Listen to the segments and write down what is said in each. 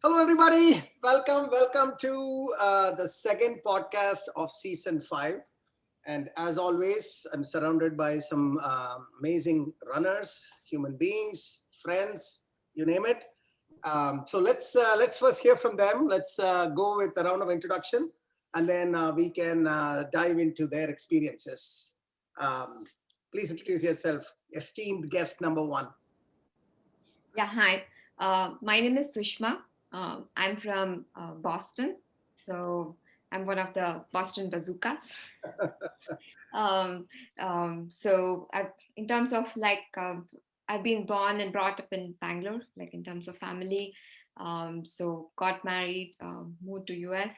Hello, everybody. Welcome to the second podcast of season 5. And as always, I'm surrounded by some amazing runners, human beings, friends, you name it. So let's first hear from them. Let's go with a round of introduction, and then we can dive into their experiences. Um, Please introduce yourself, esteemed guest number one. Yeah, hi. My name is Sushma. I'm from Boston. So I'm one of the Boston bazookas. Um, in terms of I've been born and brought up in Bangalore, like in terms of family. So got married, moved to US.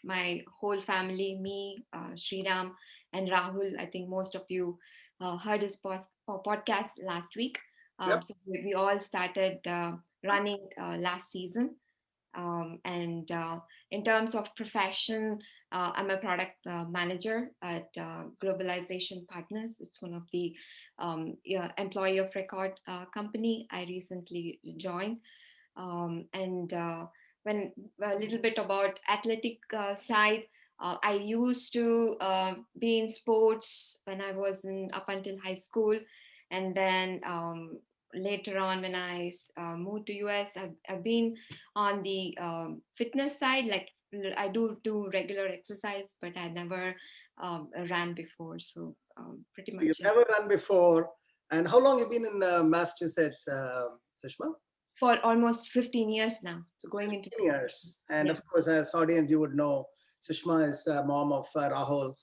My whole family, me, Sriram, and Rahul. I think most of you heard his podcast last week. Yep. So we all started running last season. And in terms of profession, I'm a product manager at Globalization Partners. It's one of the yeah, employee of record company I recently joined. And when a little bit about athletic side, I used to be in sports when I was in up until high school, and then later on when I moved to US, I've been on the fitness side. Like I do regular exercise, but I never ran before. So pretty So you've much never run before. And how long have you been in Massachusetts, Sushma? for almost 15 years now. So going into 15 years. And yeah. of course, as audience, you would know, Sushma is mom of Rahul,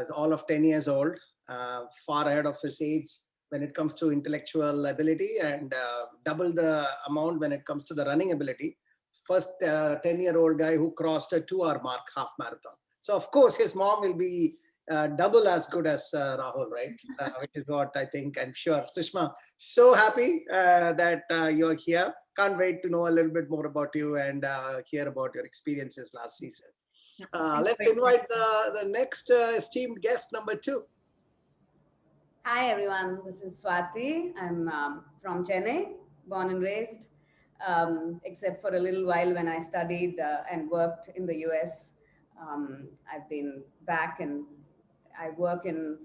is all of 10 years old, far ahead of his age when it comes to intellectual ability, and double the amount when it comes to the running ability. First 10-year-old guy who crossed a 2 hour mark, half marathon. So, of course, his mom will be double as good as Rahul, right? Which is what I think, I'm sure. Sushma, so happy that you're here. Can't wait to know a little bit more about you and hear about your experiences last season. Yeah. Thank you Let's very much. invite the next esteemed guest number two. Hi everyone, this is Swathi. I'm from Chennai, born and raised, except for a little while when I studied and worked in the US. I've been back and I work in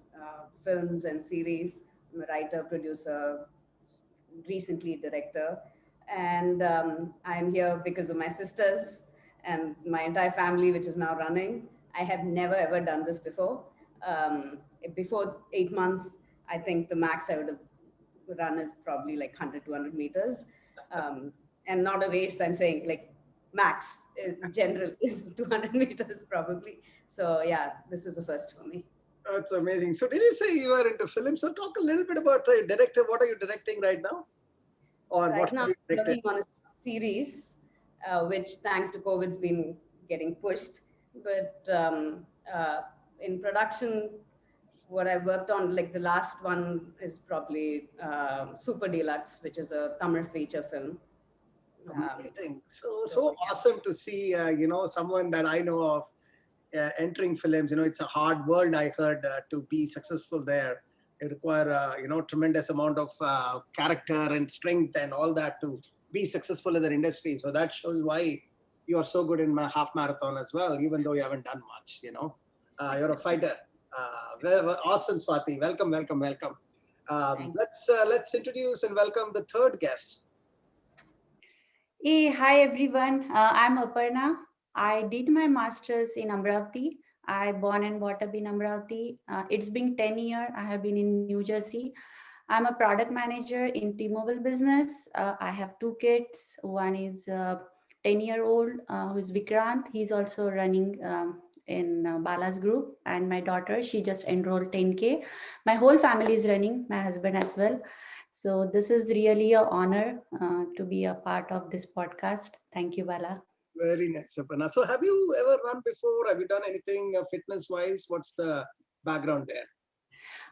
films and series. I'm a writer, producer, recently director. And I'm here because of my sisters and my entire family, which is now running. I have never ever done this before. Before 8 months, I think the max I would have run is probably like 100, 200 meters. And not a race, I'm saying like max in general is 200 meters probably. So yeah, this is a first for me. That's amazing. So, did you say you are into film? So, talk a little bit about the director. What are you directing right now? Or what Right now, have you I'm directed? working on a series, which thanks to COVID's been getting pushed. But in production, what I've worked on, like the last one is probably Super Deluxe, which is a Tamil feature film. Amazing. So, So so yeah. awesome to see, someone that I know of entering films. It's a hard world. I heard to be successful there. It require tremendous amount of character and strength and all that to be successful in the industry. So that shows why you are so good in my half marathon as well, even though you haven't done much. You're a fighter. Awesome, Swathi. Welcome, welcome, welcome. Thank Let's introduce and welcome the third guest. Hey, hi everyone. I'm Aparna. I did my master's in Amravati. I born and brought up in Amravati. It's been 10 years. I have been in New Jersey. I'm a product manager in T-Mobile business. I have two kids. One is 10-year-old who is Vikrant. He's also running in Bala's group. And my daughter, she just enrolled 10K. My whole family is running, my husband as well. So this is really an honor to be a part of this podcast. Thank you, Bala. Very nice, Aparna. So, have you ever run before? Have you done anything fitness wise? What's the background there?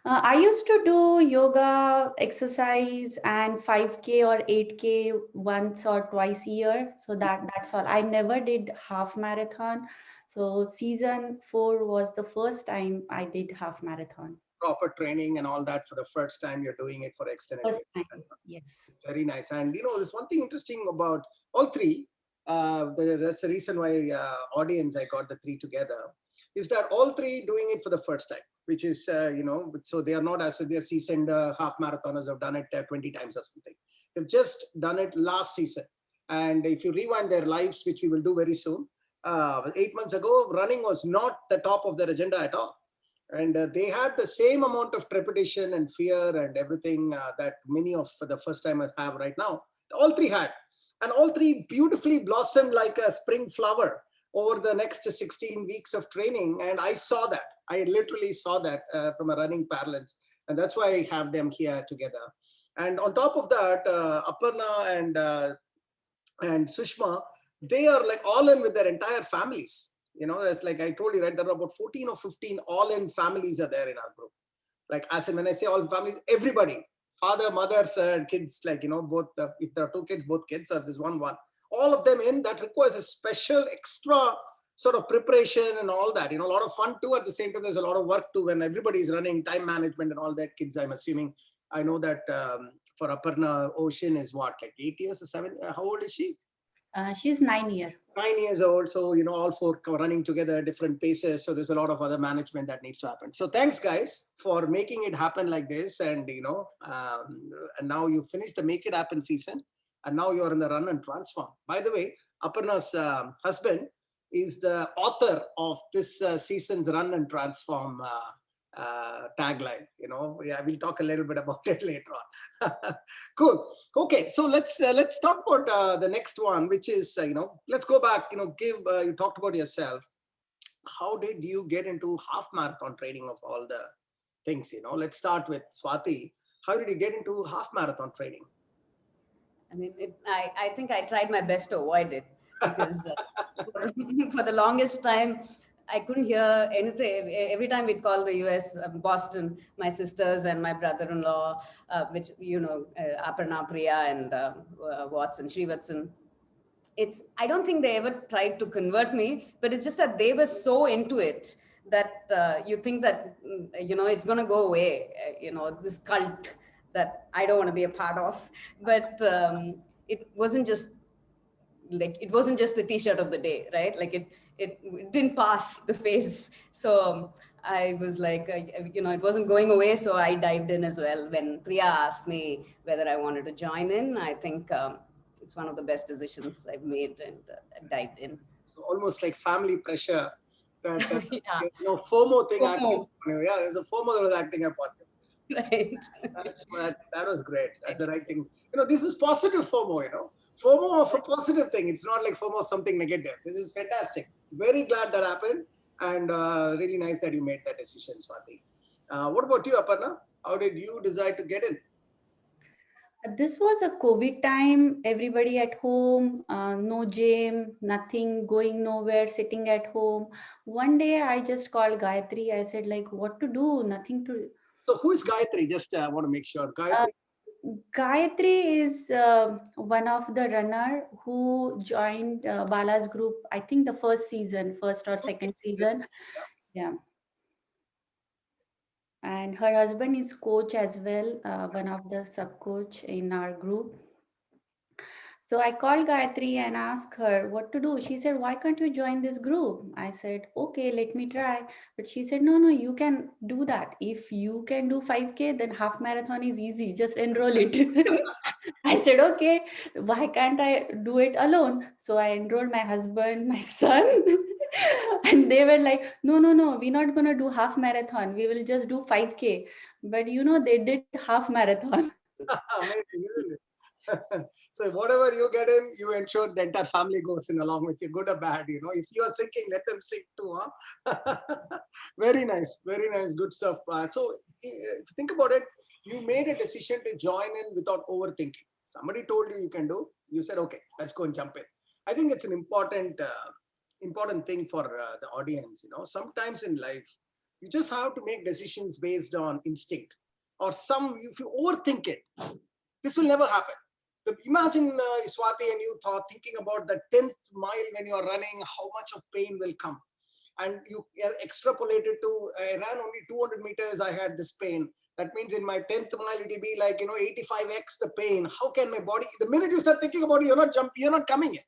I used to do yoga, exercise, and 5K or 8K once or twice a year. So that's all. I never did half marathon. So season 4 was the first time I did half marathon. Proper training and all that for the first time you're doing it for extended First period. time, yes. Very nice. And there's one thing interesting about all three. That's the reason why audience, I got the three together, is that all three doing it for the first time, which is, so they are not as if they're seasoned half marathoners have done it 20 times or something. They've just done it last season. And if you rewind their lives, which we will do very soon, 8 months ago, running was not the top of their agenda at all. And they had the same amount of trepidation and fear and everything that many of the first timers have right now. All three had. And all three beautifully blossomed like a spring flower over the next 16 weeks of training. And I saw that. I literally saw that from a running parlance. And that's why I have them here together. And on top of that, Aparna and Sushma, they are like all in with their entire families. That's like I told you, right? There are about 14 or 15 all-in families are there in our group. Like, as in when I say all families, everybody, father, mother, and kids, like, both, if there are two kids, both kids, or there's one, all of them in, that requires a special extra sort of preparation and all that, a lot of fun too. At the same time, there's a lot of work too when everybody is running, time management and all that. Kids, I'm assuming, I know that for Aparna, Ocean is what, like 8 years or 7? How old is she? She's 9 years. 9 years old. So, all four running together at different paces. So there's a lot of other management that needs to happen. So thanks guys for making it happen like this. And, and now you finished the Make It Happen season. And now you're in the Run and Transform. By the way, Aparna's husband is the author of this season's Run and Transform tagline. We'll talk a little bit about it later on. Cool. Okay, so let's talk about the next one, which is let's go back. You talked about yourself. How did you get into half marathon training of all the things? Let's start with Swathi. How did you get into half marathon training? I mean, I think I tried my best to avoid it because for the longest time, I couldn't hear anything. Every time we'd call the US, Boston, my sisters and my brother-in-law, which, Aparna, Priya and Watson, Srivatsan. I don't think they ever tried to convert me, but it's just that they were so into it that you think that, it's going to go away, this cult that I don't want to be a part of. But it wasn't just the t-shirt of the day, right? Like it didn't pass the phase. So I was like, it wasn't going away. So I dived in as well. When Priya asked me whether I wanted to join in, I think it's one of the best decisions I've made, and I dived in. So almost like family pressure. That Yeah. FOMO thing. FOMO. Yeah, there's a FOMO that was acting upon you. Right. That was great. That's the right thing. This is positive FOMO, FOMO of a positive thing. It's not like FOMO of something negative. This is fantastic. Very glad that happened. And really nice that you made that decision, Swathi. What about you, Aparna? How did you decide to get in? This was a COVID time, everybody at home, no gym, nothing, going nowhere, sitting at home. One day I just called Gayatri. I said, like, what to do? Nothing to. So who is Gayatri? Just want to make sure. Gayatri? Gayatri is one of the runner who joined Bala's group, I think the first or second season. Yeah. And her husband is coach as well, one of the sub-coach in our group. So I called Gayatri and asked her what to do. She said, why can't you join this group? I said, okay, let me try. But she said, no, you can do that. If you can do 5K, then half marathon is easy. Just enroll it. I said, okay, why can't I do it alone? So I enrolled my husband, my son. And they were like, no, we're not going to do half marathon. We will just do 5K. But they did half marathon. Amazing, isn't it? So whatever you get in, you ensure the entire family goes in along with you, good or bad. If you are sinking, let them sink too. Huh? Very nice, good stuff. So if you think about it, you made a decision to join in without overthinking. Somebody told you can do, you said, okay, let's go and jump in. I think it's an important thing for the audience. Sometimes in life, you just have to make decisions based on instinct, or if you overthink it, this will never happen. Imagine Swathi and you thinking about the 10th mile when you are running, how much of pain will come. And you extrapolated to, I ran only 200 meters, I had this pain. That means in my 10th mile, it will be like, 85x the pain. How can my body, the minute you start thinking about it, you're not coming in.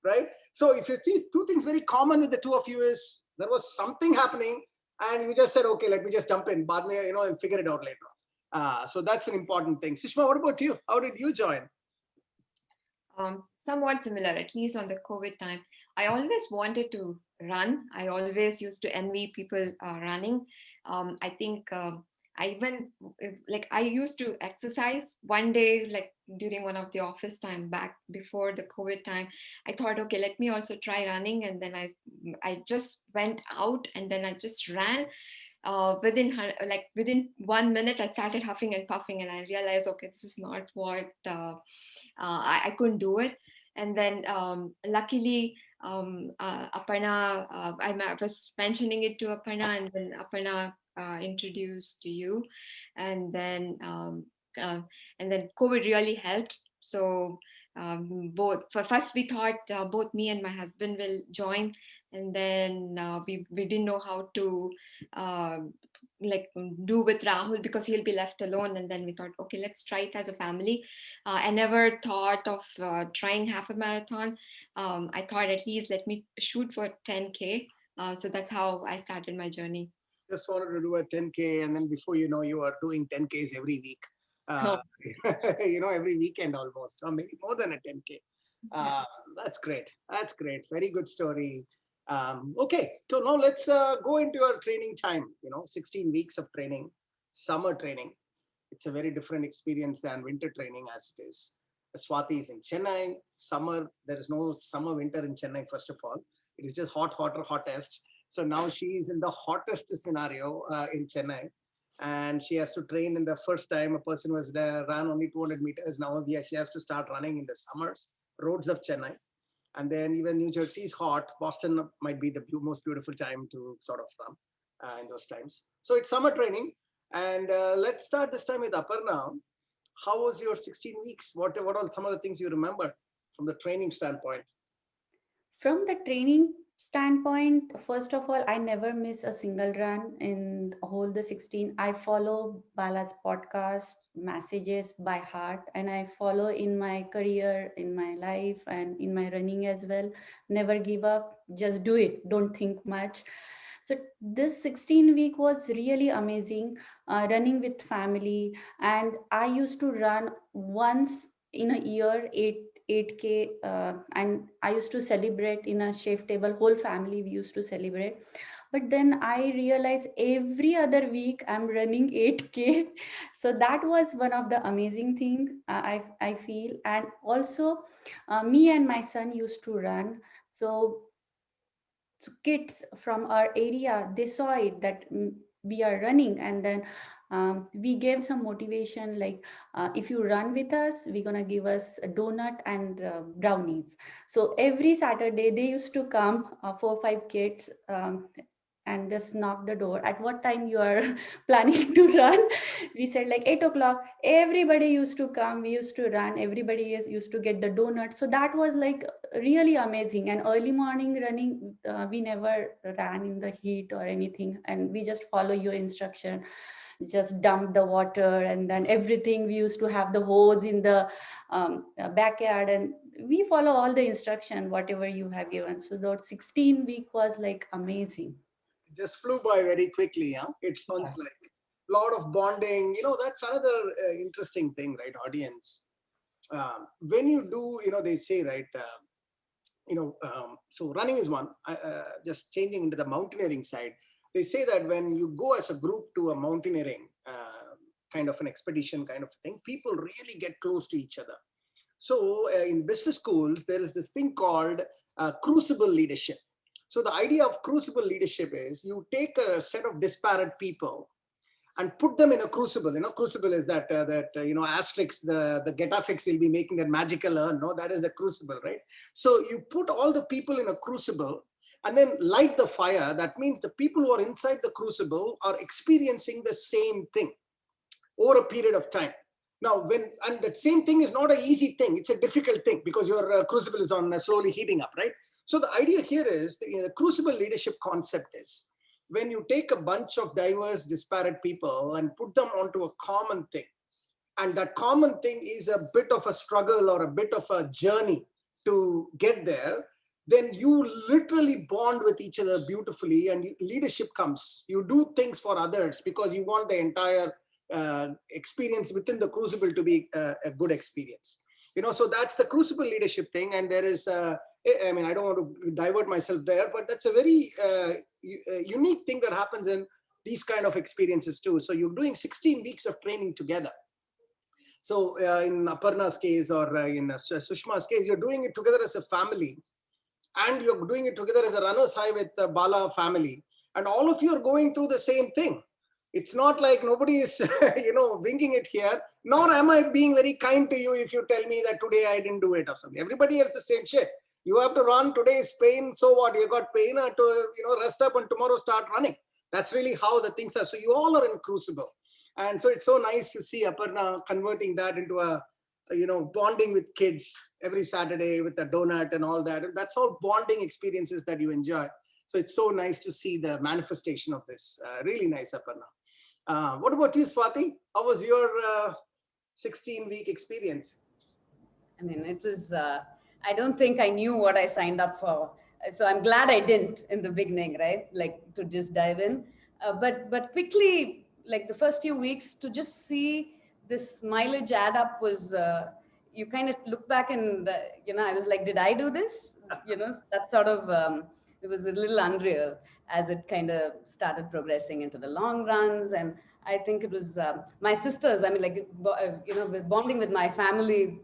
right? So if you see two things very common with the two of you is there was something happening and you just said, okay, let me just jump in, baad mein, and figure it out later on. So that's an important thing. Sushma, what about you? How did you join? Somewhat similar, at least on the COVID time. I always wanted to run. I always used to envy people running. I think I even like I used to exercise one day, like during one of the office time back before the COVID time. I thought, okay, let me also try running, and then I just went out and then I just ran. Within 1 minute, I started huffing and puffing, and I realized, okay, this is not what I couldn't do it. And then luckily, Aparna, I was mentioning it to Aparna, and then Aparna introduced to you, and then uh, COVID really helped. So both for first we thought both me and my husband will join, and then we didn't know how to uh, like do with Rahul because he'll be left alone. And then we thought, okay, let's try it as a family. I never thought of trying half a marathon. I thought at least let me shoot for 10K. So that's how I started my journey. Just wanted to do a 10K, and then before you know, you are doing 10Ks every week. Every weekend almost, or maybe more than a 10K. That's great. That's great. Very good story. Okay, so now let's go into your training time. 16 weeks of training, summer training. It's a very different experience than winter training as it is. Swathi is in Chennai. Summer, there is no summer, winter in Chennai, first of all. It is just hot, hotter, hottest. So now she is in the hottest scenario in Chennai. And she has to train in the first time. A person was ran only 200 meters. Now she has to start running in the summers, roads of Chennai. And then even New Jersey is hot. Boston might be the most beautiful time to sort of run in those times. So it's summer training. And let's start this time with Aparna. How was your 16 weeks? What are some of the things you remember from the training standpoint? From the training standpoint, first of all, I never miss a single run in whole the 16. I follow Bala's podcast messages by heart, and I follow in my career, in my life, and in my running as well. Never give up, just do it, don't think much. So this 16-week was really amazing, running with family. And I used to run once in a year, 8K, and I used to celebrate in a chef table. Whole family we used to celebrate. But then I realized every other week I'm running 8K. So that was one of the amazing things I feel. And also, me and my son used to run. So kids from our area, they saw it that we are running, and then we gave some motivation like, if you run with us, we're gonna give us a donut and brownies. So every Saturday they used to come, 4 or 5 kids, and just knock the door. At what time you are planning to run? We said like 8 o'clock. Everybody used to come. We used to run. Everybody used to get the donut. So that was like really amazing. And early morning running, we never ran in the heat or anything, and we just follow your instruction. Just dump the water, and then everything. We used to have the hose in the backyard, and we follow all the instruction whatever you have given. So that 16-week was like amazing. It just flew by very quickly. Huh? It sounds like a lot of bonding. That's another interesting thing, right, audience? When you do, they say, right, so running is one. Just changing into the mountaineering side, they say that when you go as a group to a mountaineering kind of an expedition kind of thing, people really get close to each other. So in business schools, there is this thing called crucible leadership. So the idea of crucible leadership is you take a set of disparate people and put them in a crucible. Crucible is that Asterix, the Getafix will be making that magical urn. No, that is the crucible, right? So you put all the people in a crucible and then light the fire. That means the people who are inside the crucible are experiencing the same thing over a period of time. Now, and that same thing is not an easy thing. It's a difficult thing because your crucible is on slowly heating up, right? So the idea here is the crucible leadership concept is when you take a bunch of diverse, disparate people and put them onto a common thing, and that common thing is a bit of a struggle or a bit of a journey to get there, then you literally bond with each other beautifully, and leadership comes. You do things for others because you want the entire experience within the crucible to be a good experience. So that's the crucible leadership thing. And there is, I mean, I don't want to divert myself there, but that's a very unique thing that happens in these kind of experiences too. So you're doing 16 weeks of training together. So in Aparna's case, or in Sushma's case, you're doing it together as a family, and you're doing it together as a runner's high with the Bala family, and all of you are going through the same thing. It's not like nobody is, winging it here, nor am I being very kind to you if you tell me that today I didn't do it or something. Everybody has the same shit. You have to run, today is pain, so what? You got pain, and to rest up and tomorrow start running. That's really how the things are. So you all are in crucible. And so it's so nice to see Aparna converting that into a, bonding with kids every Saturday with a donut and all that. And that's all bonding experiences that you enjoy. So it's so nice to see the manifestation of this. Really nice, Aparna. What about you, Swathi? How was your 16-week experience? I mean, it was, I don't think I knew what I signed up for. So I'm glad I didn't in the beginning, right? Like to just dive in. But quickly, like the first few weeks, to just see this mileage add up was, you kind of look back and, I was like, did I do this? That sort of, it was a little unreal as it kind of started progressing into the long runs. And I think it was my sisters, I mean, like, with bonding with my family,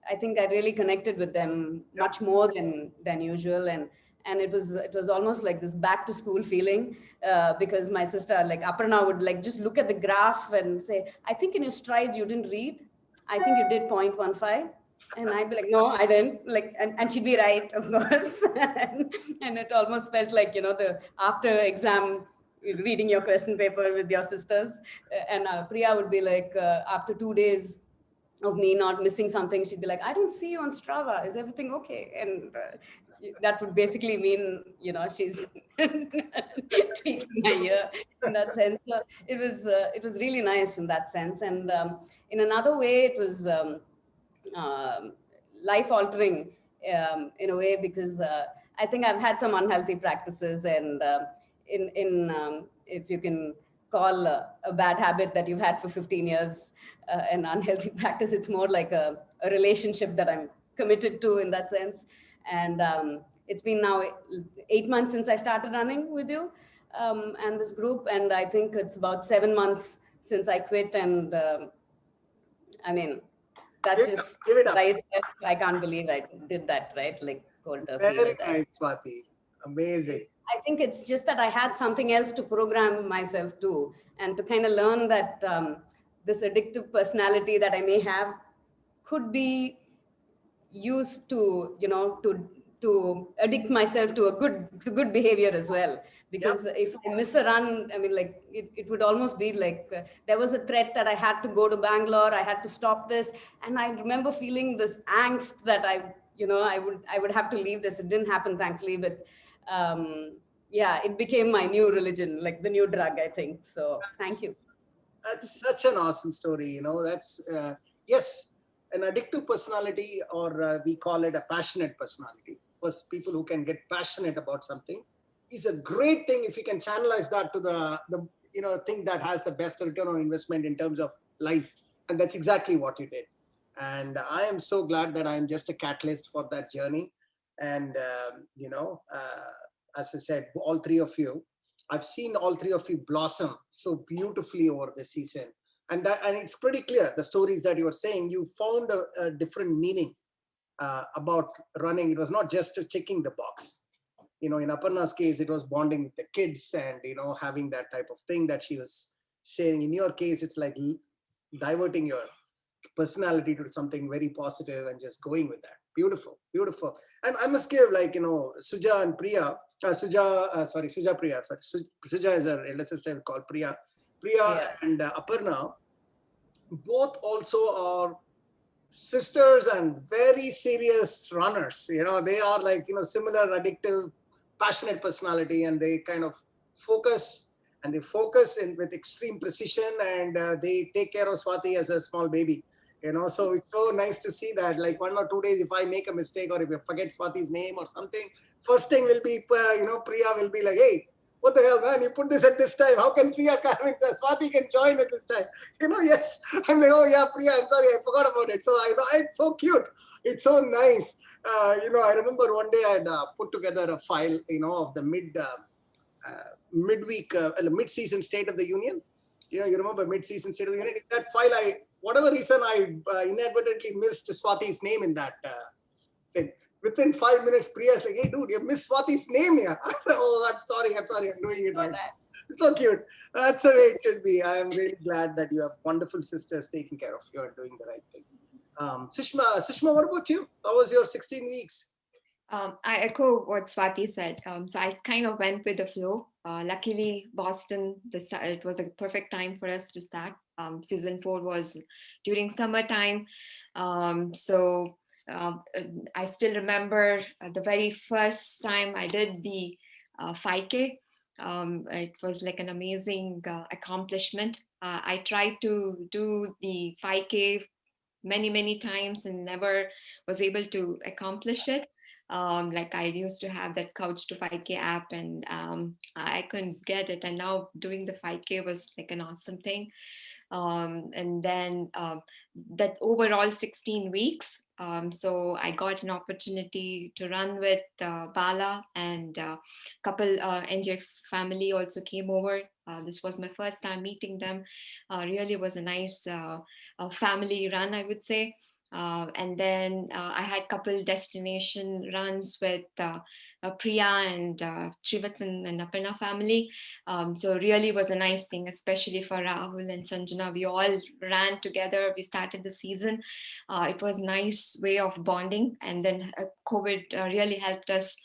I think I really connected with them much more than usual. And it was almost like this back to school feeling, because my sister, like Aparna, would like just look at the graph and say, I think in your strides you didn't read. I think you did 0.15. And I'd be like, no, I didn't. Like, and she'd be right, of course. and it almost felt like, the after exam reading your question paper with your sisters. And Priya would be like, after 2 days of me not missing something, she'd be like, I don't see you on Strava. Is everything okay? And that would basically mean, she's tweaking my ear in that sense. So it was really nice in that sense. And in another way, it was life altering in a way, because I think I've had some unhealthy practices, and if you can call a bad habit that you've had for 15 years an unhealthy practice, it's more like a relationship that I'm committed to in that sense. And it's been now 8 months since I started running with you and this group, and I think it's about 7 months since I quit. And I mean, that's just right. I can't believe I did that, right? Like cold turkey. Very nice, Swathi. Amazing. I think it's just that I had something else to program myself to, and to kind of learn that this addictive personality that I may have could be used to, to addict myself to good behavior as well. Because if I miss a run, I mean, like it would almost be like there was a threat that I had to go to Bangalore, I had to stop this, and I remember feeling this angst that I would have to leave this. It didn't happen, thankfully, but it became my new religion, like the new drug, I think. So thank you. That's such an awesome story. That's yes, an addictive personality, or we call it a passionate personality. Because people who can get passionate about something is a great thing if you can channelize that to the thing that has the best return on investment in terms of life. And that's exactly what you did. And I am so glad that I'm just a catalyst for that journey. And as I said, all three of you, I've seen all three of you blossom so beautifully over the season. And it's pretty clear, the stories that you were saying, you found a different meaning about running. It was not just checking the box. In Aparna's case, it was bonding with the kids and, having that type of thing that she was sharing. In your case, it's like diverting your personality to something very positive and just going with that. Beautiful, beautiful. And I must give, Suja and Priya, Suja Priya, Suja is her elder sister called Priya. And Aparna, both also are sisters and very serious runners. They are like, similar addictive, passionate personality, and they kind of focus with extreme precision, and they take care of Swathi as a small baby. So it's so nice to see that. Like 1 or 2 days, if I make a mistake or if I forget Swati's name or something, first thing will be, Priya will be like, hey, what the hell, man? You put this at this time. How can Priya come? Swati can join at this time. Yes. I'm like, oh yeah, Priya, I'm sorry, I forgot about it. So I know it's so cute. It's so nice. I remember one day I had put together a file, of the midweek, mid-season State of the Union. You remember mid-season State of the Union? In that file, whatever reason, I inadvertently missed Swati's name in that thing. Within 5 minutes, Priya's like, hey, dude, you missed Swati's name here. I said, oh, I'm sorry, I'm doing it right. It's so cute. That's the way it should be. I am really glad that you have wonderful sisters taking care of you and doing the right thing. Sushma, what about you? How was your 16 weeks? I echo what Swathi said. So I kind of went with the flow. Luckily, Boston, it was a perfect time for us to start. Season 4 was during summertime. So I still remember the very first time I did the 5K. It was like an amazing accomplishment. I tried to do the 5K many times and never was able to accomplish it. Like I used to have that Couch to 5K app and I couldn't get it. And now doing the 5K was like an awesome thing. And then that overall 16 weeks. So I got an opportunity to run with Bala, and a couple NJ family also came over. This was my first time meeting them. Really was a nice family run, I would say. And then I had a couple destination runs with Priya and Trivatsan and Aparna family. So really was a nice thing, especially for Rahul and Sanjana. We all ran together. We started the season. It was a nice way of bonding. And then COVID really helped us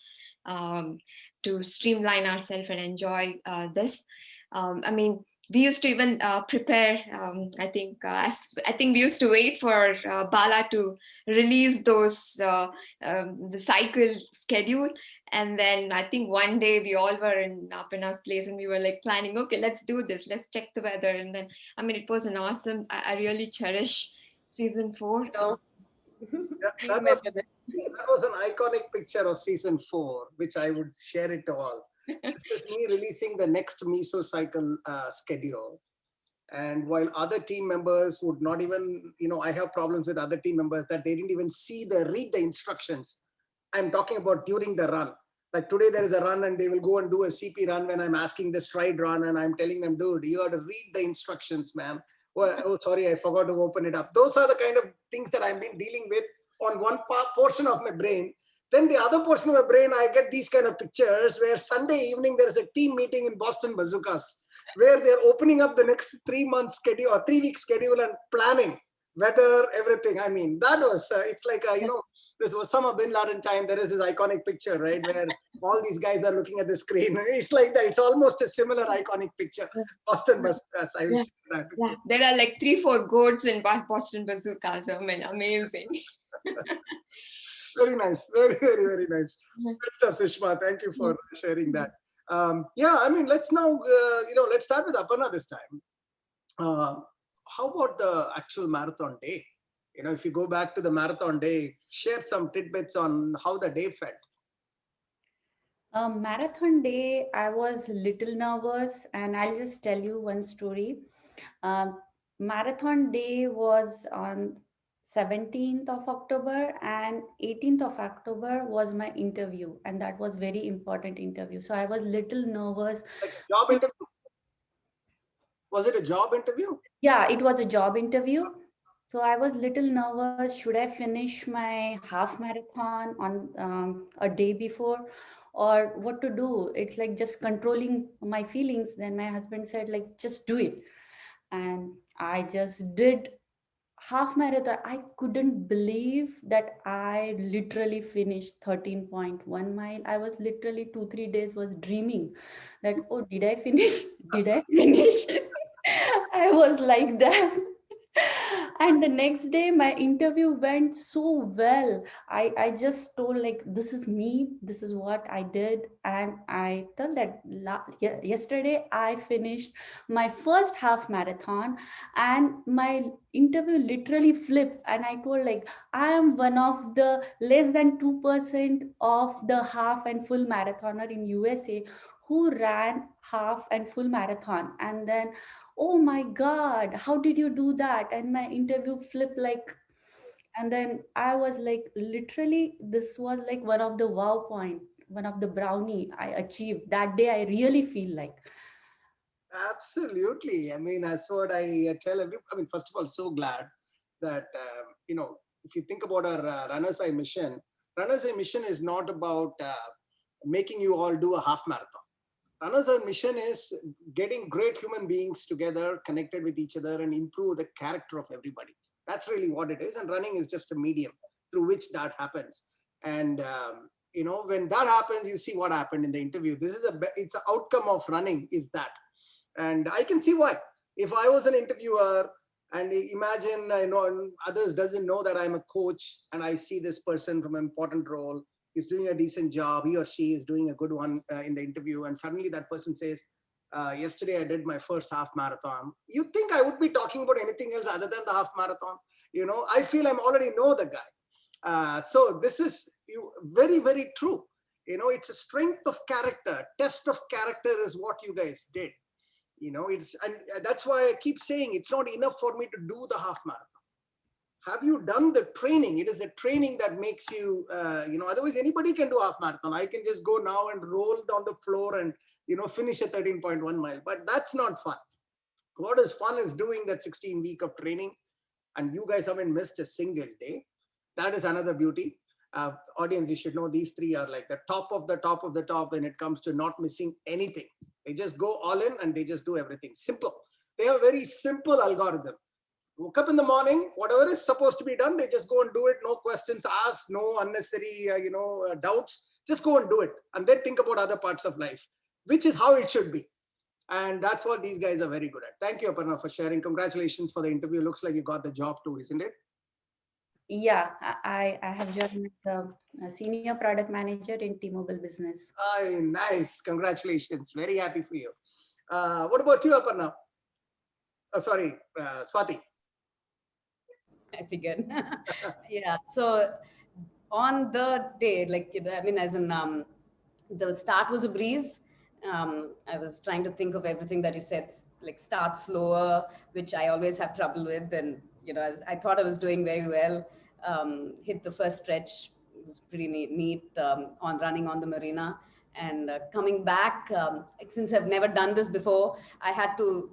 to streamline ourselves and enjoy this. We used to even prepare. I think we used to wait for Bala to release the cycle schedule, and then I think one day we all were in Aparna's place and we were like planning. Okay, let's do this. Let's check the weather, and then it was an awesome. I really cherish season 4. That was an iconic picture of season 4, which I would share it to all. This is me releasing the next mesocycle schedule. And while other team members would not even, I have problems with other team members that they didn't even read the instructions. I'm talking about during the run. Like today there is a run and they will go and do a CP run when I'm asking the stride run and I'm telling them, dude, you have to read the instructions, man. Oh, sorry, I forgot to open it up. Those are the kind of things that I've been dealing with on one portion of my brain. Then the other portion of my brain, I get these kind of pictures where Sunday evening, there's a team meeting in Boston Bazookas where they're opening up the next 3-month schedule or 3-week schedule and planning weather, everything. That was, it's like, this was Osama bin Laden time. There is this iconic picture, right? Where all these guys are looking at the screen. It's like that. It's almost a similar iconic picture. Boston Bazookas. I wish that. Yeah. There are like 3-4 goats in Boston Bazookas. Amazing. Very nice. Very nice. Good stuff, Sushma. Thank you for sharing that. Let's now, let's start with Aparna this time. How about the actual marathon day? If you go back to the marathon day, share some tidbits on how the day felt. Marathon day, I was little nervous, and I'll just tell you one story. Marathon day was on 17th of October, and 18th of October was my interview, and that was very important interview. So I was little nervous. Like a job interview? Was it a job interview? Yeah, it was a job interview. So I was little nervous. Should I finish my half marathon on a day before, or what to do? It's like just controlling my feelings. Then my husband said, like, just do it. And I just did half marathon. I couldn't believe that I literally finished 13.1 mile. I was literally 2-3 days was dreaming that, oh, did I finish? Did I finish? I was like that. And the next day, my interview went so well. I just told like, this is me, this is what I did. And I told that yesterday I finished my first half marathon, and my interview literally flipped. And I told like, I am one of the less than 2% of the half and full marathoner in USA who ran half and full marathon. And then, oh my god, how did you do that? And my interview flipped like, and then I was like, literally this was like one of the wow point, one of the brownie I achieved that day. I really feel like. Absolutely. I mean, that's what I tell every. I mean, first of all, so glad that if you think about our Runners Eye mission, Runners Eye mission is not about making you all do a half marathon. Runners Eye mission is getting great human beings together, connected with each other, and improve the character of everybody. That's really what it is. And running is just a medium through which that happens. And when that happens, you see what happened in the interview. This is it's an outcome of running. Is that. And I can see why. If I was an interviewer and imagine, others doesn't know that I'm a coach and I see this person from an important role is doing a decent job, he or she is doing a good one in the interview, and suddenly that person says, yesterday I did my first half marathon. You think I would be talking about anything else other than the half marathon? I feel I'm already know the guy. So this is very, very true. It's a strength of character. Test of character is what you guys did. And that's why I keep saying it's not enough for me to do the half marathon. Have you done the training? It is the training that makes you, otherwise anybody can do half marathon. I can just go now and roll down the floor and, finish a 13.1 mile, but that's not fun. What is fun is doing that 16 week of training, and you guys haven't missed a single day. That is another beauty. Audience, you should know these three are like the top of the top of the top when it comes to not missing anything. They just go all in and they just do everything. Simple. They have a very simple algorithm. Woke up in the morning, whatever is supposed to be done, they just go and do it. No questions asked, no unnecessary, doubts. Just go and do it. And then think about other parts of life, which is how it should be. And that's what these guys are very good at. Thank you, Aparna, for sharing. Congratulations for the interview. Looks like you got the job too, isn't it? Yeah, I have joined as a senior product manager in T-Mobile business. Nice. Congratulations. Very happy for you. What about you, Aparna? Swathi. I figured. Yeah. So on the day, as in the start was a breeze. I was trying to think of everything that you said, like start slower, which I always have trouble with. And, I thought I was doing very well. Hit the first stretch. It was pretty neat on running on the marina. And coming back, since I've never done this before, I had to,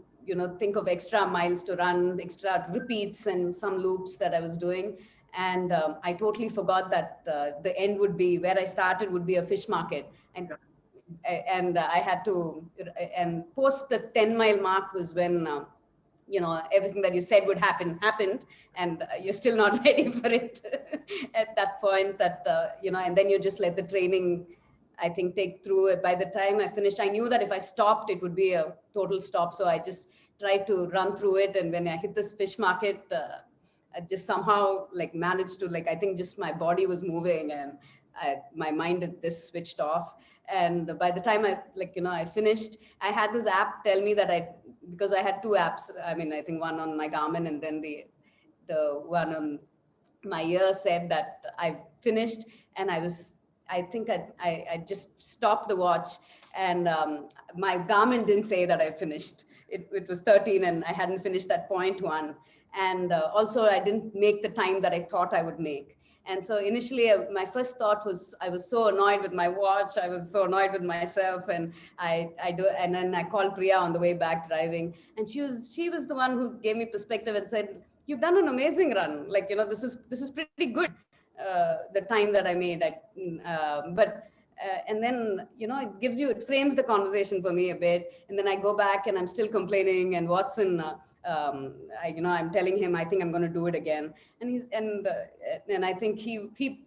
think of extra miles to run, extra repeats and some loops that I was doing. And I totally forgot that the end would be, where I started would be a fish market. And I had to, and post the 10-mile mark was when, everything that you said would happened, and you're still not ready for it at that point and then you just let the training, I think, take through it. By the time I finished, I knew that if I stopped, it would be a total stop. So I just tried to run through it. And when I hit this fish market, I just somehow managed to I think just my body was moving and my mind had just switched off. And by the time I finished, I had this app tell me that because I had two apps. I mean, I think one on my Garmin and then the one on my ear said that I finished. And I think I just stopped the watch, and my Garmin didn't say that I finished. It was 13 and I hadn't finished that 0.1. And also I didn't make the time that I thought I would make. And so initially my first thought was, I was so annoyed with my watch. I was so annoyed with myself. And and then I called Priya on the way back driving. And she was the one who gave me perspective and said, you've done an amazing run. This is pretty good, the time that I made. And then, it frames the conversation for me a bit. And then I go back and I'm still complaining. And Watson, I'm telling him, I think I'm going to do it again. And I think he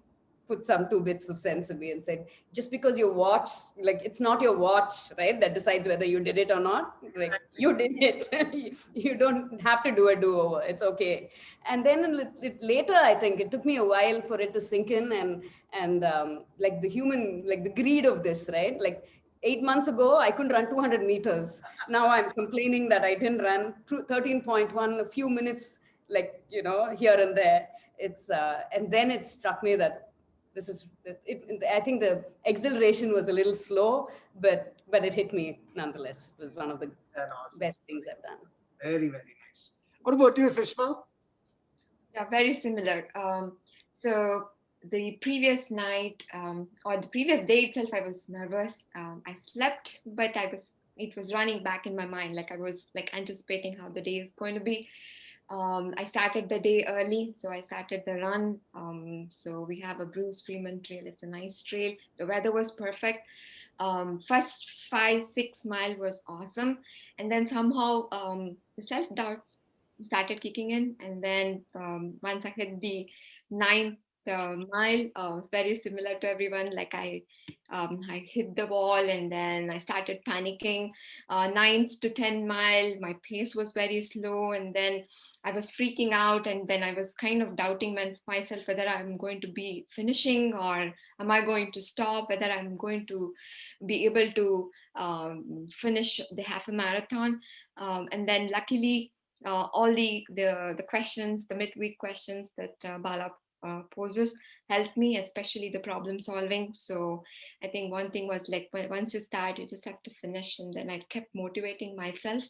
put some 2 bits of sense in me and said, just because your watch, like it's not your watch, right, that decides whether you did it or not. Like you did it. You don't have to do a do-over. It's okay. And then later, I think it took me a while for it to sink in, and like the human, like the greed of this, right? Like 8 months ago, I couldn't run 200 meters. Now I'm complaining that I didn't run 13.1, a few minutes, like, you know, here and there. It's and then it struck me that this is I think the exhilaration was a little slow, but it hit me nonetheless. It was one of the awesome best things I've done. Very, very nice. What about you, Sushma? Yeah, very similar. So the previous night or the previous day itself, I was nervous. I slept, but it was running back in my mind. Like I was like anticipating how the day is going to be. I started the day early, so I started the run. So we have a Bruce Freeman trail. It's a nice trail. The weather was perfect. First 5-6 mile was awesome, and then somehow the self-doubts started kicking in, and then once I hit the ninth mile, it's very similar to everyone. Like I hit the wall, and then I started panicking. Ninth to 10 mile, my pace was very slow, and then I was freaking out, and then I was kind of doubting myself whether I'm going to be finishing or am I going to stop, whether I'm going to be able to finish the half a marathon. And then luckily, all the questions, the midweek questions that Bala poses helped me, especially the problem solving. So I think one thing was like, once you start, you just have to finish. And then I kept motivating myself.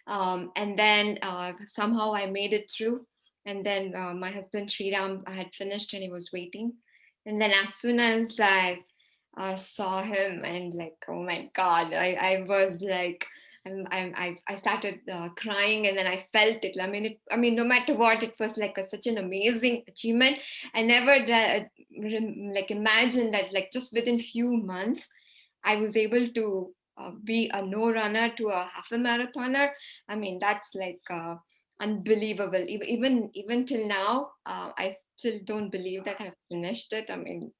And then somehow I made it through. And then my husband Sriram, I had finished and he was waiting. And then as soon as I saw him, and like, oh my God, I was like, I started crying, and then I felt it. I mean, no matter what, it was like such an amazing achievement. I never like imagined that like just within few months, I was able to be a no runner to a half a marathoner. I mean, that's like unbelievable. Even till now, I still don't believe that I've finished it. I mean,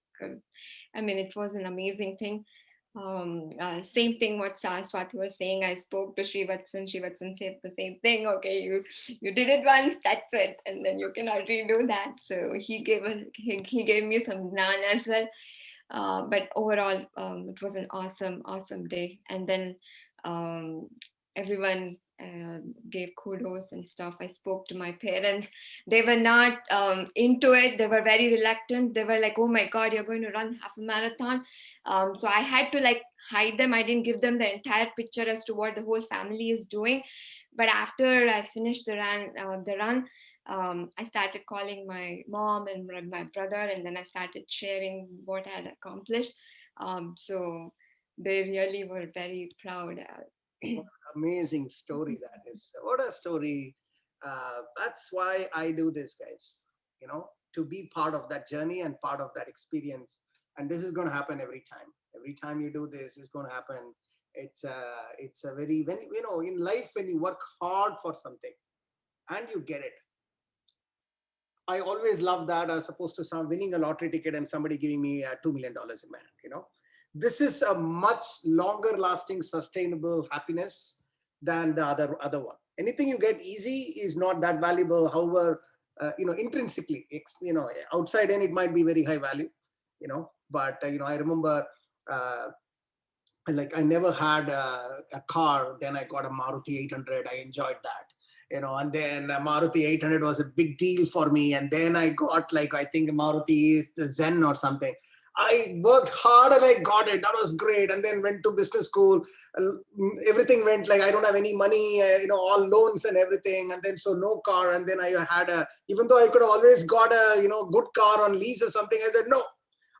it was an amazing thing. Same thing what Swathi was saying. I spoke to Srivatsan. Srivatsan said the same thing. Okay, you did it once, that's it, and then you cannot redo that. So he gave me some gnan as well. But overall, it was an awesome day. And then everyone gave kudos and stuff. I spoke to my parents. They were not into it. They were very reluctant. They were like, oh my God, you're going to run half a marathon. So I had to like hide them. I didn't give them the entire picture as to what the whole family is doing. But after I finished the run, I started calling my mom and my brother, and then I started sharing what I had accomplished. So they really were very proud. What an amazing story that is. What a story. That's why I do this, guys. You know, to be part of that journey and part of that experience. And this is going to happen every time. Every time you do this, it's going to happen. It's a very, when you know, in life, when you work hard for something and you get it. I always love that. I was supposed to start winning a lottery ticket and somebody giving me $2 million in my hand. You know, this is a much longer lasting, sustainable happiness than the other one. Anything you get easy is not that valuable. However, you know, intrinsically, you know, outside in it might be very high value. You know, but you know, I remember. Like I never had a car. Then I got a Maruti 800. I enjoyed that, you know. And then Maruti 800 was a big deal for me. And then I got like I think Maruti Zen or something. I worked hard and I got it. That was great. And then went to business school. Everything went like I don't have any money. You know, all loans and everything. And then so no car. And then I had even though I could have always got a good car on lease or something. I said no,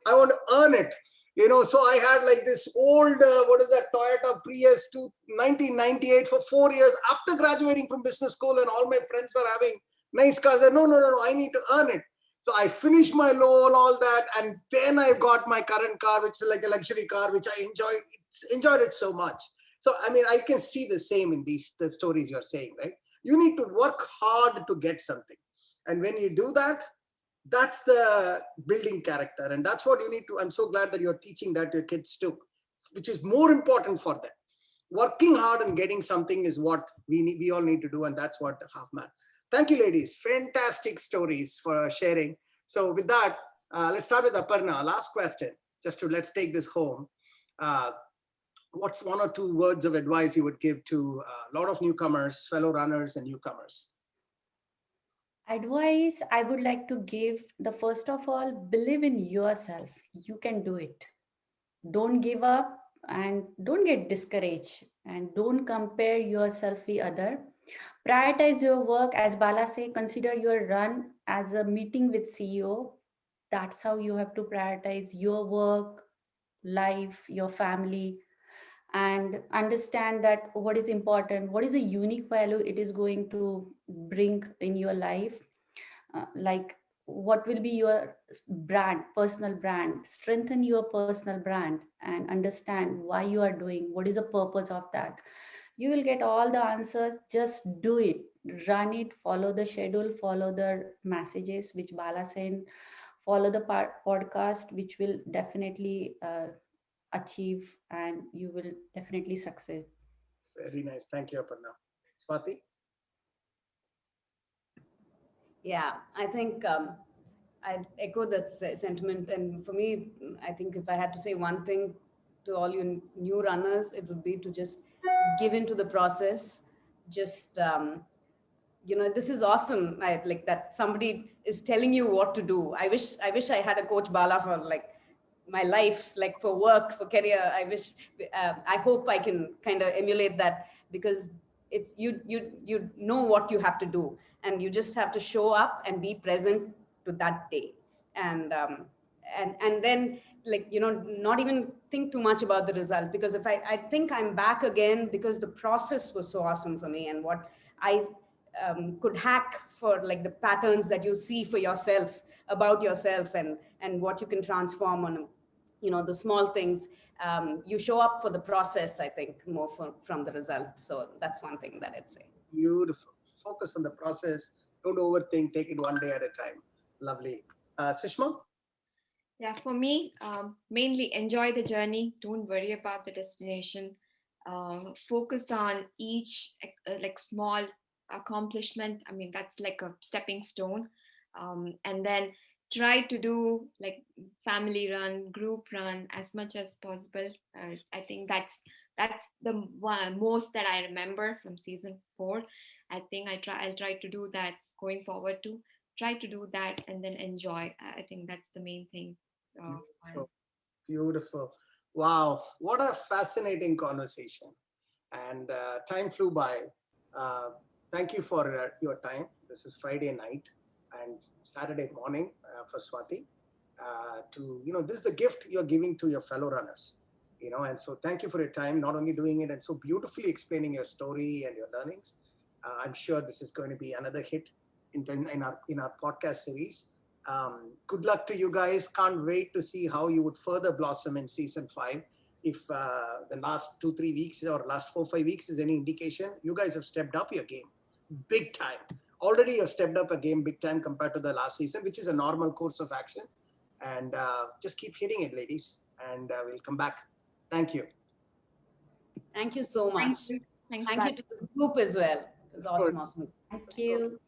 I want to earn it. You know, so I had like this old, what is that, Toyota Prius to 1998 for 4 years after graduating from business school, and all my friends were having nice cars. I said, no, I need to earn it. So I finished my loan, all that, and then I got my current car, which is like a luxury car, which I enjoyed it so much. So, I mean, I can see the same in the stories you're saying, right? You need to work hard to get something. And when you do that, That's the building character. And that's what you need to, I'm so glad that you're teaching that to your kids too, which is more important for them. Working hard and getting something is what we all need to do. And that's what Half Man. Thank you, ladies. Fantastic stories for sharing. So with that, let's start with Aparna. Last question, let's take this home. What's one or two words of advice you would give to a lot of newcomers, fellow runners and newcomers? Advice I would like to give, the first of all, believe in yourself. You can do it. Don't give up and don't get discouraged and don't compare yourself with other. Prioritize your work. As Bala say, consider your run as a meeting with CEO. That's how you have to prioritize your work, life, your family, and understand that what is important, what is a unique value it is going to bring in your life. Like what will be your brand, personal brand. Strengthen your personal brand and understand why you are doing, what is the purpose of that. You will get all the answers. Just do it, run it, follow the schedule, follow the messages which Bala sent, follow the podcast, which will definitely achieve, and you will definitely succeed. Very nice. Thank you, Aparna. Swathi? Yeah, I think I echo that sentiment. And for me, I think if I had to say one thing to all you new runners, it would be to just give into the process. Just this is awesome. I like that somebody is telling you what to do. I wish I had a coach Bala for like my life, like for work, for career. I hope I can kind of emulate that, because it's you know what you have to do, and you just have to show up and be present to that day. And then, like, not even think too much about the result, because if I think I'm back again because the process was so awesome for me, and what I could hack for, like, the patterns that you see for yourself, about yourself, and what you can transform on, the small things. You show up for the process, I think, more from the result. So that's one thing that I'd say. Beautiful. Focus on the process. Don't overthink. Take it one day at a time. Lovely. Sushma? Yeah, for me, mainly enjoy the journey. Don't worry about the destination. Focus on each like small accomplishment. I mean, that's like a stepping stone. And then try to do like family run, group run as much as possible. I think that's the one most that I remember from season 4. I think I'll try to do that going forward too. Try to do that and then enjoy. I think that's the main thing. Beautiful. Beautiful. Wow. What a fascinating conversation. And time flew by. Uh, Thank you for your time. This is Friday night and Saturday morning for Swathi. This is the gift you're giving to your fellow runners. And so thank you for your time, not only doing it and so beautifully explaining your story and your learnings. I'm sure this is going to be another hit in our podcast series. Good luck to you guys. Can't wait to see how you would further blossom in season 5. If the last 2-3 weeks or last 4-5 weeks is any indication, you guys have stepped up your game big time. Already you've stepped up a game big time compared to the last season, which is a normal course of action. And just keep hitting it, ladies. And we'll come back. Thank you. Thank you so much. Thank you. Thanks, Thank you to the group as well. It was awesome. Thank you.